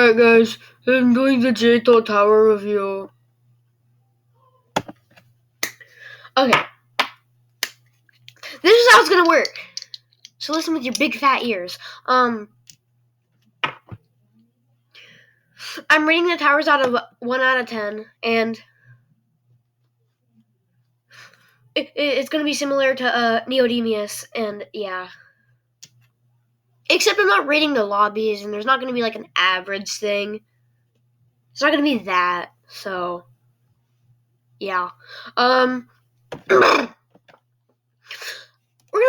Alright guys, I'm doing the J-Thought Tower review. Okay. This is how it's gonna work. So listen with your big fat ears. I'm rating the towers out of 1 out of 10, and it's gonna be similar to Neodymius, and yeah. Except I'm not rating the lobbies, and there's not gonna be like an average thing. It's not gonna be that, so yeah. We're gonna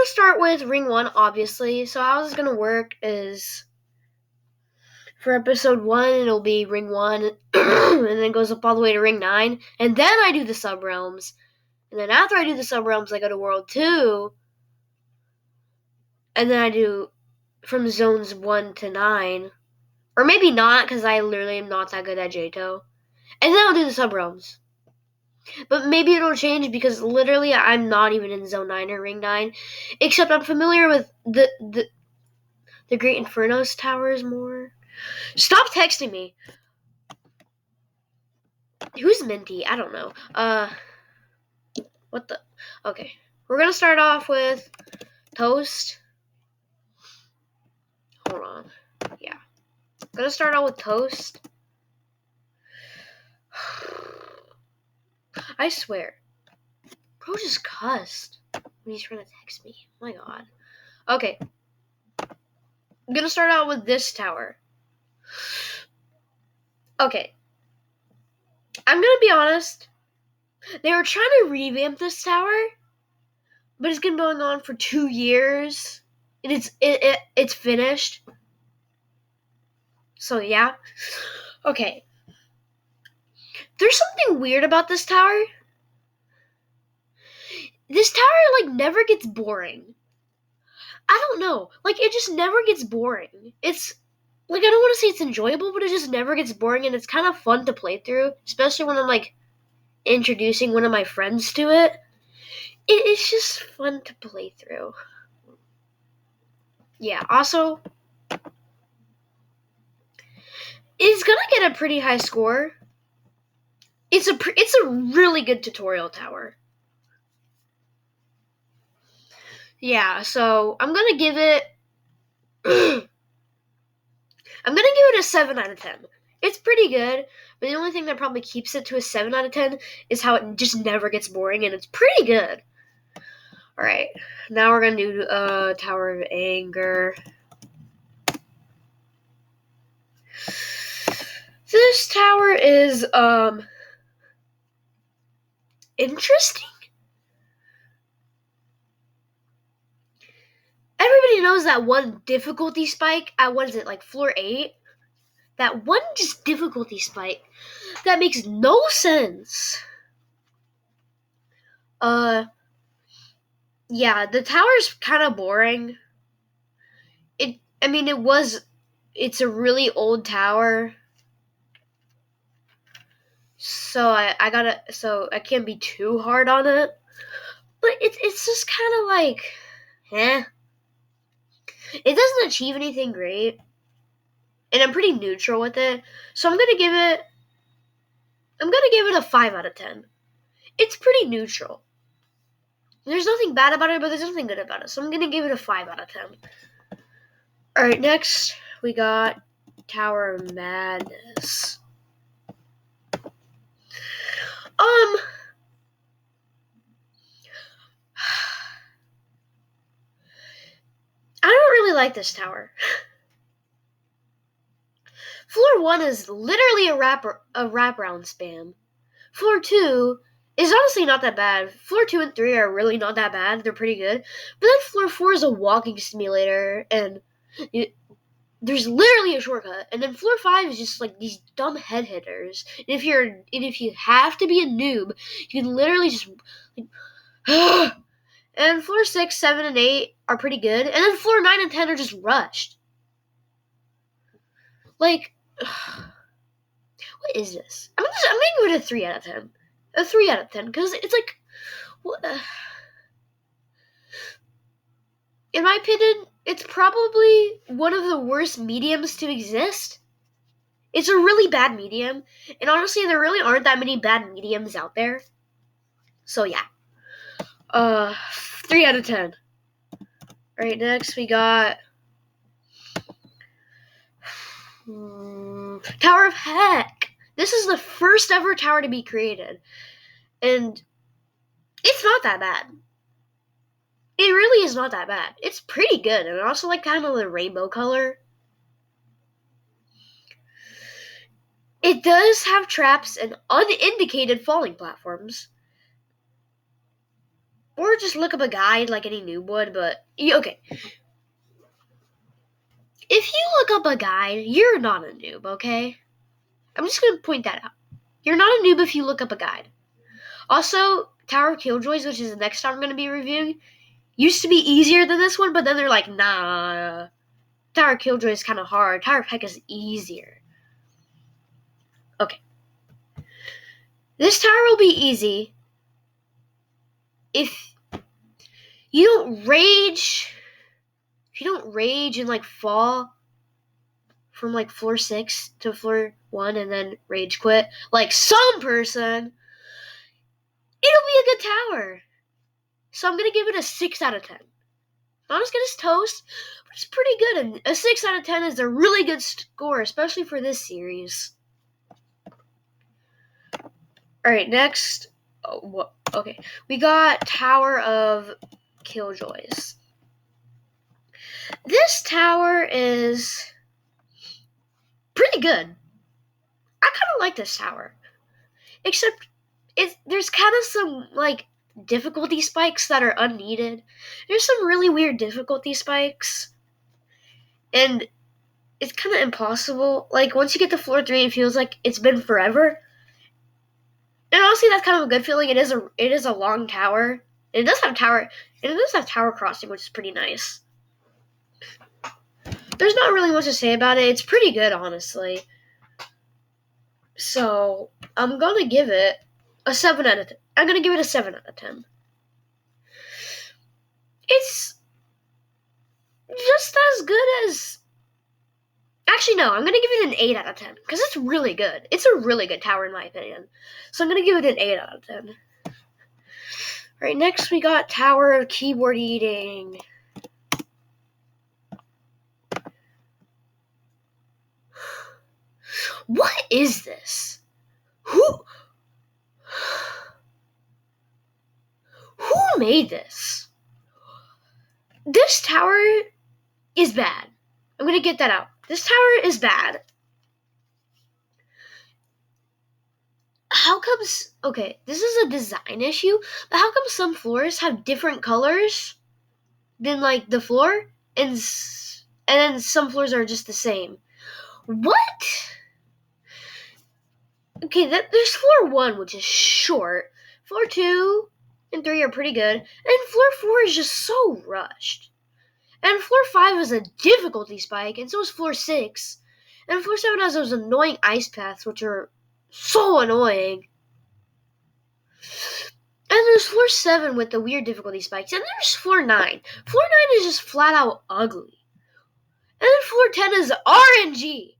start with Ring 1, obviously. So how this is gonna work is, for episode 1, it'll be Ring 1, and then it goes up all the way to Ring 9, and then I do the sub-realms. And then after I do the sub-realms, I go to World 2, and then I do from Zones 1 to 9. Or maybe not, because I literally am not that good at J-To. And then I'll do the sub-realms. But maybe it'll change, because literally I'm not even in Zone 9 or Ring 9, except I'm familiar with the Great Inferno's towers more. Stop texting me. Who's Minty? I don't know. What the? Okay. We're gonna start off with Toast. Hold on. Yeah. Gonna start out with Toast. I swear. Bro just cussed when he's trying to text me. Oh my god. Okay. I'm gonna start out with this tower. Okay. I'm gonna be honest. They were trying to revamp this tower, but it's been going on for 2 years. And it's finished. So yeah. Okay. There's something weird about this tower. This tower, never gets boring. I don't know. It just never gets boring. It's, I don't want to say it's enjoyable, but it just never gets boring, and it's kind of fun to play through, especially when I'm, introducing one of my friends to it. It's just fun to play through. Yeah, also, it's gonna get a pretty high score. It's a really good tutorial tower. Yeah, so I'm gonna give it a 7 out of 10. It's pretty good, but the only thing that probably keeps it to a 7 out of 10 is how it just never gets boring, and it's pretty good. Alright, now we're gonna do Tower of Anger. This tower is interesting. Everybody knows that one difficulty spike at, what is it, floor 8? That one just difficulty spike that makes no sense. Yeah, the tower's kind of boring. It's a really old tower. So I can't be too hard on it. But it's just kind of eh. It doesn't achieve anything great. And I'm pretty neutral with it. So I'm gonna give it a 5 out of 10. It's pretty neutral. There's nothing bad about it, but there's nothing good about it. So I'm gonna give it a 5 out of 10. Alright, next we got Tower of Madness. I don't really like this tower. Floor 1 is literally a wraparound spam. Floor 2 is honestly not that bad. Floor 2 and 3 are really not that bad. They're pretty good. But then Floor 4 is a walking simulator, and there's literally a shortcut. And then Floor 5 is just these dumb head hitters. And if you have to be a noob, you can literally just and Floor 6, 7, and 8 are pretty good. And then Floor 9 and 10 are just rushed. What is this? I'm gonna give it a 3 out of 10. A 3 out of 10, because it's what? In my opinion, it's probably one of the worst mediums to exist. It's a really bad medium, and honestly, there really aren't that many bad mediums out there. So yeah. 3 out of 10. Alright, next we got Tower of Heck. This is the first ever tower to be created. And it's not that bad. It really is not that bad. It's pretty good. And I also like kind of the rainbow color. It does have traps and unindicated falling platforms. Or just look up a guide like any noob would, but okay. If you look up a guide, you're not a noob, okay? I'm just going to point that out. You're not a noob if you look up a guide. Also, Tower of Killjoys, which is the next time I'm going to be reviewing, used to be easier than this one, but then they're like, nah, Tower of Killjoy is kind of hard. Tower of Heck is easier. Okay. This tower will be easy if you don't rage. If you don't rage and like fall from like floor 6 to floor 1 and then rage quit, like some person, it'll be a good tower. So I'm going to give it a 6 out of 10. Not as good as Toast, but it's pretty good. And a 6 out of 10 is a really good score, especially for this series. Alright, next. Okay. We got Tower of Killjoys. This tower is pretty good. I kind of like this tower. Except there's kind of some, like, difficulty spikes that are unneeded. There's some really weird difficulty spikes. And it's kind of impossible. Like, once you get to floor 3, it feels like it's been forever. And honestly, that's kind of a good feeling. It is a long tower. It does have tower crossing, which is pretty nice. There's not really much to say about it. It's pretty good, honestly. So, I'm going to give it a 7 out of 10. I'm going to give it a 7 out of 10. It's just as good as... Actually, no, I'm going to give it an 8 out of 10. Because it's really good. It's a really good tower, in my opinion. So I'm going to give it an 8 out of 10. Alright, next we got Tower of Keyboard Eating. What is this? Who made this? This tower is bad. I'm going to get that out. This tower is bad. How comes... Okay, this is a design issue, but how come some floors have different colors than, like, the floor? And then some floors are just the same. What? Okay, there's floor 1, which is short. Floor 2 and 3 are pretty good. And floor 4 is just so rushed. And floor 5 is a difficulty spike, and so is floor 6. And floor 7 has those annoying ice paths, which are so annoying. And there's floor 7 with the weird difficulty spikes. And there's floor 9. Floor 9 is just flat out ugly. And then floor 10 is RNG.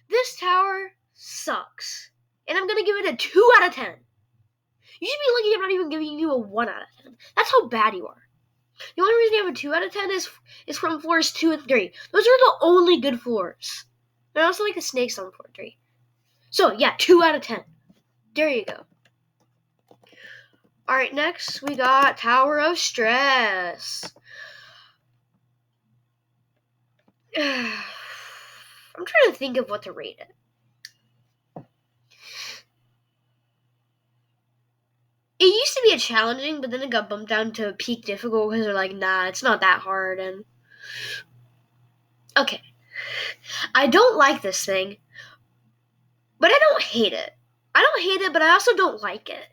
This tower sucks. And I'm going to give it a 2 out of 10. You should be lucky I'm not even giving you a 1 out of 10. That's how bad you are. The only reason you have a 2 out of 10 is from floors 2 and 3. Those are the only good floors. And I also like the snakes on floor 3. So, yeah, 2 out of 10. There you go. Alright, next we got Tower of Stress. I'm trying to think of what to rate it. It used to be a challenging, but then it got bumped down to peak difficult because they're like, nah, it's not that hard. And okay, I don't like this thing, but I don't hate it. I don't hate it, but I also don't like it.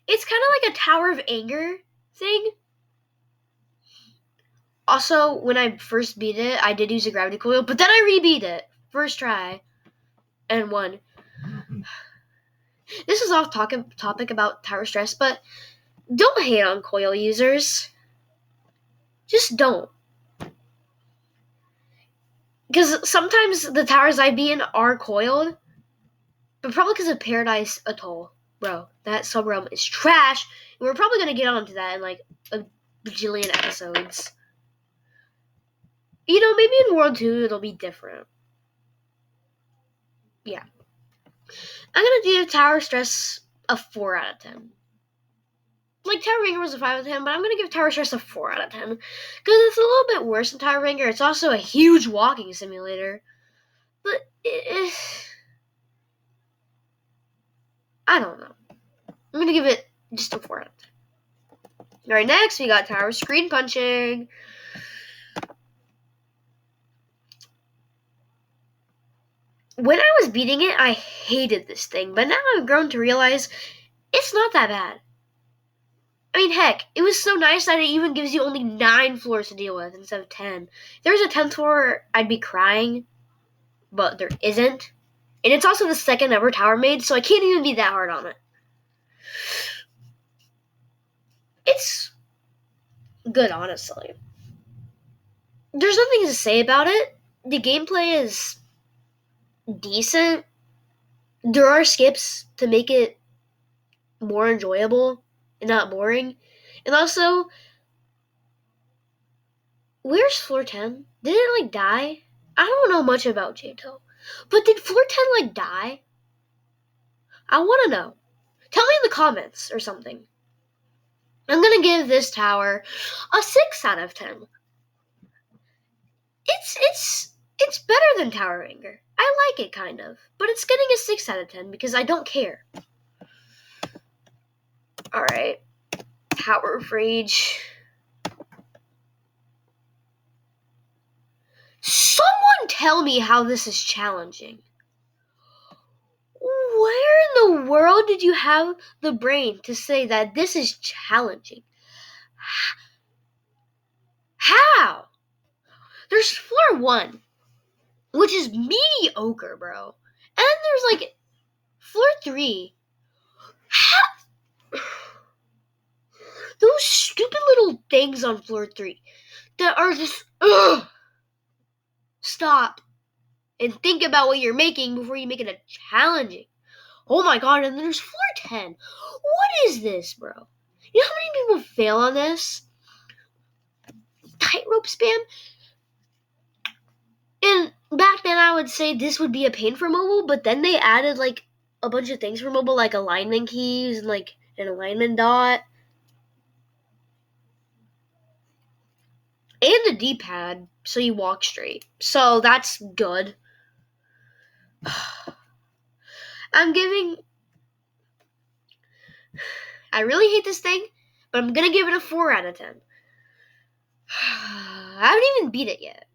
It's kind of like a Tower of Anger thing. Also, when I first beat it, I did use a gravity coil, but then I rebeat it. First try. And won. This is off topic about Tower Stress, but don't hate on coil users. Just don't. Because sometimes the towers I be in are coiled, but probably because of Paradise Atoll. Bro, that subrealm is trash, and we're probably going to get onto that in like a bajillion episodes. You know, maybe in World 2 it'll be different. Yeah. I'm going to give Tower Stress a 4 out of 10. Like, Tower Ranger was a 5 out of 10, but I'm going to give Tower Stress a 4 out of 10. Because it's a little bit worse than Tower Ranger. It's also a huge walking simulator. But I don't know. I'm going to give it just a 4 out of 10. Alright, next we got Tower Screen Punching. When I was beating it, I hated this thing, but now I've grown to realize it's not that bad. I mean, heck, it was so nice that it even gives you only 9 floors to deal with instead of 10. If there was a 10th floor, I'd be crying, but there isn't. And it's also the second ever tower made, so I can't even be that hard on it. It's good, honestly. There's nothing to say about it. The gameplay is decent. There are skips to make it more enjoyable and not boring. And also, where's floor 10? Did it, like, die? I don't know much about Johto. But did floor 10, like, die? I want to know. Tell me in the comments or something. I'm going to give this tower a 6 out of 10. It's better than Tower Ranger. I like it, kind of. But it's getting a 6 out of 10 because I don't care. Alright. Tower of Rage. Someone tell me how this is challenging. Where in the world did you have the brain to say that this is challenging? How? There's floor 1, which is mediocre, bro. And then there's, like, floor 3. How? Those stupid little things on floor 3 that are just, ugh. Stop and think about what you're making before you make it challenging. Oh my god, and then there's floor 10. What is this, bro? You know how many people fail on this? Tightrope spam? And back then I would say this would be a pain for mobile, but then they added, like, a bunch of things for mobile, like alignment keys and, like, an alignment dot. And a D-pad, so you walk straight. So that's good. I really hate this thing, but I'm gonna give it a 4 out of 10. I haven't even beat it yet.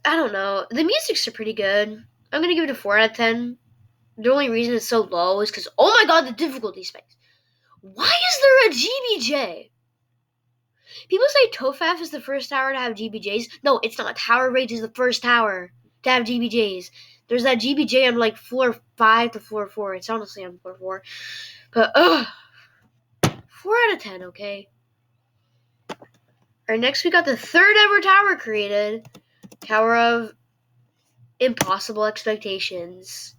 I don't know. The musics are pretty good. I'm gonna give it a 4 out of 10. The only reason it's so low is because, oh my god, the difficulty spikes. Why is there a GBJ? People say Tofaf is the first tower to have GBJs. No, it's not. Tower Rage is the first tower to have GBJs. There's that GBJ on, like, floor 5 to floor 4. It's honestly on floor 4. But, 4 out of 10, okay? Alright, next we got the third ever tower created. Tower of Impossible Expectations.